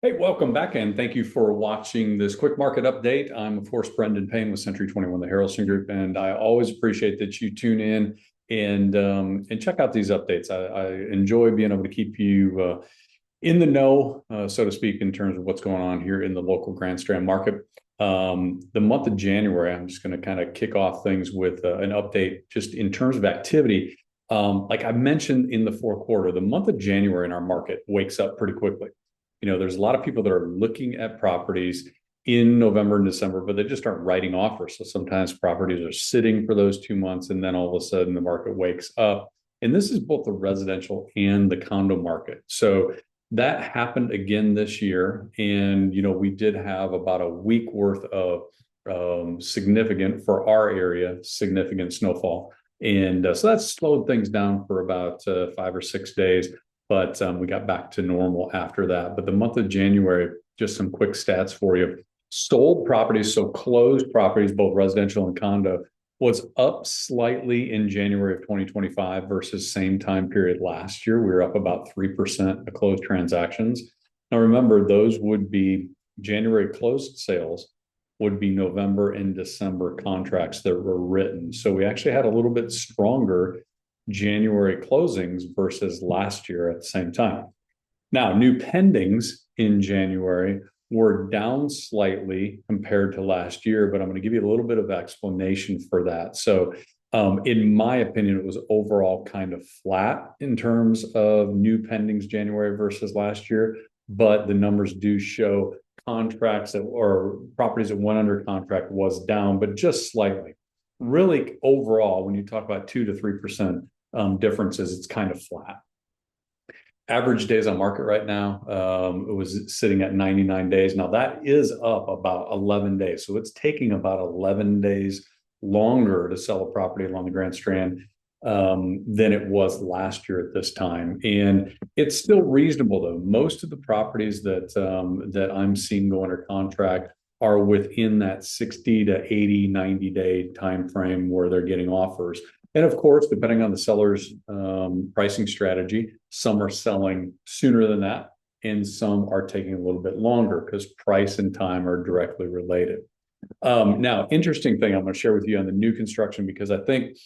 Hey, welcome back, and thank you for watching this quick market update. I'm, of course, Brendan Payne with Century 21, the Harrelson Group, and I always appreciate that you tune in and check out these updates. I enjoy being able to keep you in the know, so to speak, in terms of what's going on here in the local Grand Strand market. The month of January, I'm just going to kind of kick off things with an update just in terms of activity. Like I mentioned in the fourth quarter, the month of January in our market wakes up pretty quickly. There's a lot of people that are looking at properties in November and December, but they just aren't writing offers. So sometimes properties are sitting for those 2 months, and then all of a sudden the market wakes up. And this is both the residential and the condo market. So that happened again this year. And, we did have about a week worth of significant, for our area, significant snowfall. And so that slowed things down for about 5 or 6 days. But we got back to normal after that. But the month of January, just some quick stats for you. Sold properties, so closed properties, both residential and condo, was up slightly in January of 2025 versus same time period last year. We were up about 3% of closed transactions. Now remember, those would be January closed sales, would be November and December contracts that were written. So we actually had a little bit stronger January closings versus last year at the same time. Now, new pendings in January were down slightly compared to last year, but I'm going to give you a little bit of explanation for that. So, in my opinion, it was overall kind of flat in terms of new pendings January versus last year, but the numbers do show contracts that or properties that went under contract was down, but just slightly. Really, overall, when you talk about 2 to 3% differences, it's kind of flat. Average days on market right now, it was sitting at 99 days. Now that is up about 11 days. So it's taking about 11 days longer to sell a property along the Grand Strand than it was last year at this time. And it's still reasonable though. Most of the properties that I'm seeing go under contract are within that 60 to 80, 90 day time frame where they're getting offers. And of course, depending on the seller's pricing strategy, some are selling sooner than that, and some are taking a little bit longer because price and time are directly related. Now, interesting thing I'm going to share with you on the new construction, because I think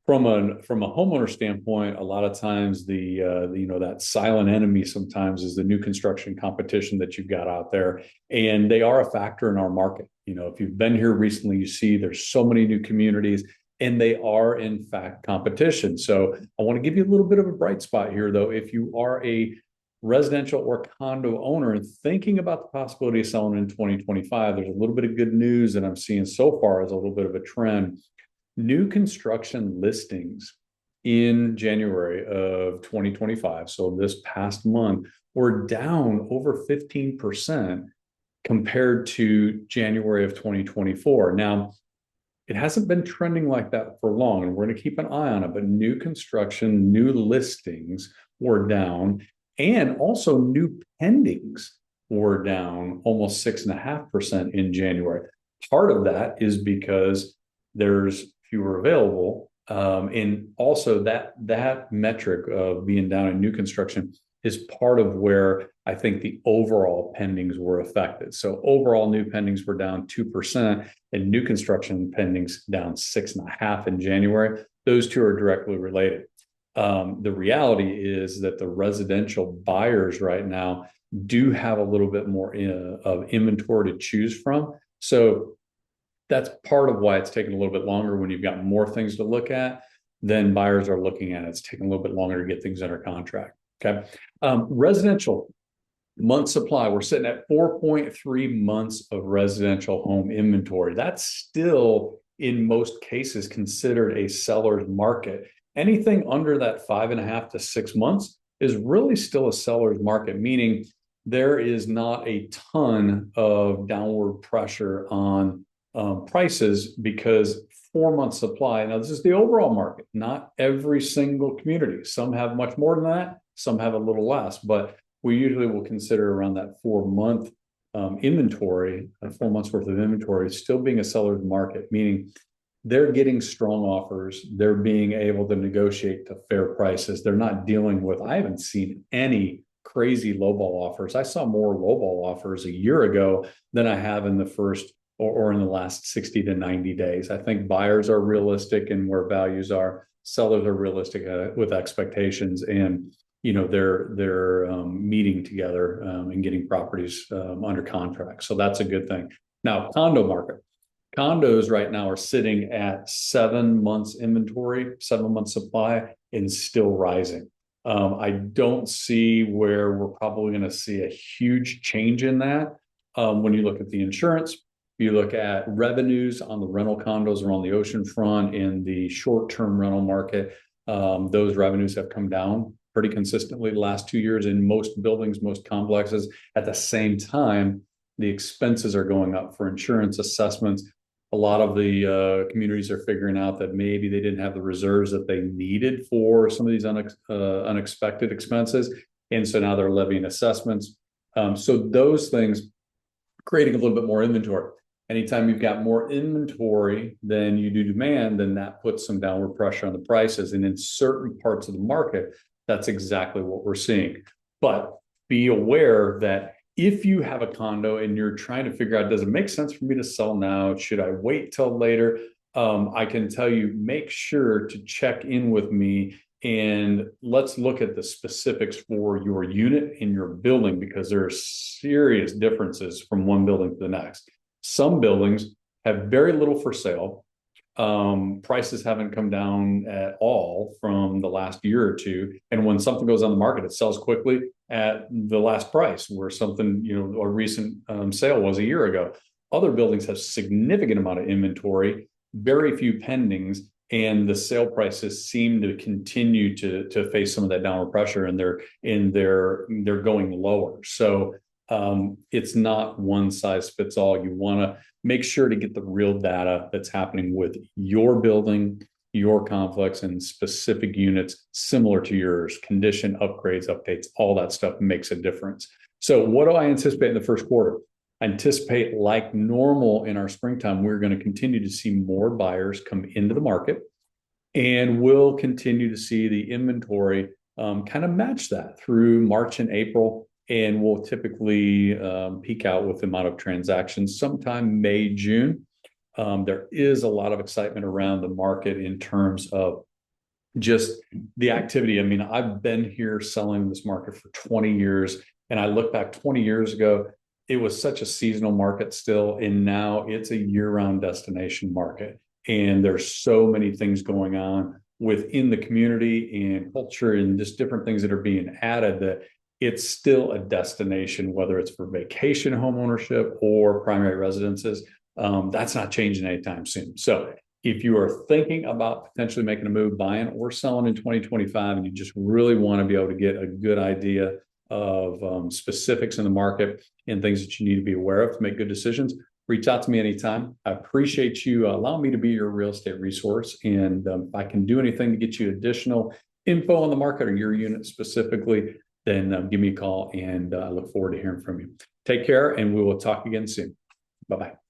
from a homeowner standpoint, a lot of times that silent enemy sometimes is the new construction competition that you've got out there, and they are a factor in our market. If you've been here recently, you see there's so many new communities. And they are, in fact, competition. So I want to give you a little bit of a bright spot here, though. If you are a residential or condo owner and thinking about the possibility of selling in 2025, there's a little bit of good news that I'm seeing so far as a little bit of a trend. New construction listings in January of 2025, so this past month, were down over 15% compared to January of 2024. Now, it hasn't been trending like that for long, and we're going to keep an eye on it. But new construction, new listings were down, and also new pendings were down almost 6.5% in January. Part of that is because there's fewer available, and also that metric of being down in new construction is part of where I think the overall pendings were affected. So overall new pendings were down 2%, and new construction pendings down 6.5% in January. Those two are directly related. The reality is that the residential buyers right now do have a little bit more of inventory to choose from. So that's part of why it's taking a little bit longer when you've got more things to look at than buyers are looking at. It's taking a little bit longer to get things under contract. Okay. Residential month supply, we're sitting at 4.3 months of residential home inventory. That's still, in most cases, considered a seller's market. Anything under that 5.5 to 6 months is really still a seller's market, meaning there is not a ton of downward pressure on prices because 4 month supply. Now, this is the overall market, not every single community. Some have much more than that. Some have a little less, but we usually will consider around that 4 month inventory, 4 months worth of inventory, still being a seller's market, meaning they're getting strong offers. They're being able to negotiate to fair prices. They're not dealing with, I haven't seen any crazy lowball offers. I saw more lowball offers a year ago than I have in the first or in the last 60 to 90 days. I think buyers are realistic in where values are. Sellers are realistic with expectations, and they're meeting together and getting properties under contract. So that's a good thing. Now, condo market. Condos right now are sitting at 7 months inventory, 7 months supply, and still rising. I don't see where we're probably going to see a huge change in that. When you look at the insurance, you look at revenues on the rental condos around the ocean front in the short-term rental market, those revenues have come down pretty consistently the last 2 years in most buildings, most complexes. At the same time, the expenses are going up for insurance assessments. A lot of the communities are figuring out that maybe they didn't have the reserves that they needed for some of these unexpected expenses. And so now they're levying assessments. So those things creating a little bit more inventory. Anytime you've got more inventory than you do demand, then that puts some downward pressure on the prices. And in certain parts of the market, that's exactly what we're seeing. But be aware that if you have a condo and you're trying to figure out, does it make sense for me to sell now? Should I wait till later? I can tell you, make sure to check in with me and let's look at the specifics for your unit in your building, because there are serious differences from one building to the next. Some buildings have very little for sale. Prices haven't come down at all from the last year or two. And when something goes on the market, it sells quickly at the last price, where something, a recent sale was a year ago. Other buildings have significant amount of inventory, very few pendings, and the sale prices seem to continue to face some of that downward pressure, and they're going lower. So it's not one size fits all. You want to make sure to get the real data that's happening with your building, your complex, and specific units similar to yours. Condition, upgrades, updates, all that stuff makes a difference. So what do I anticipate in the first quarter? I anticipate, like normal in our springtime, we're going to continue to see more buyers come into the market, and we'll continue to see the inventory kind of match that through March and April. And we'll typically peak out with the amount of transactions sometime May, June. There is a lot of excitement around the market in terms of just the activity. I mean, I've been here selling this market for 20 years, and I look back 20 years ago, it was such a seasonal market still, and now it's a year-round destination market. And there's so many things going on within the community and culture and just different things that are being added that it's still a destination, whether it's for vacation home ownership or primary residences. That's not changing anytime soon. So if you are thinking about potentially making a move, buying or selling in 2025, and you just really want to be able to get a good idea of specifics in the market and things that you need to be aware of to make good decisions, reach out to me anytime. I appreciate you allowing me to be your real estate resource. And if I can do anything to get you additional info on the market or your unit specifically, then give me a call, and I look forward to hearing from you. Take care, and we will talk again soon. Bye-bye.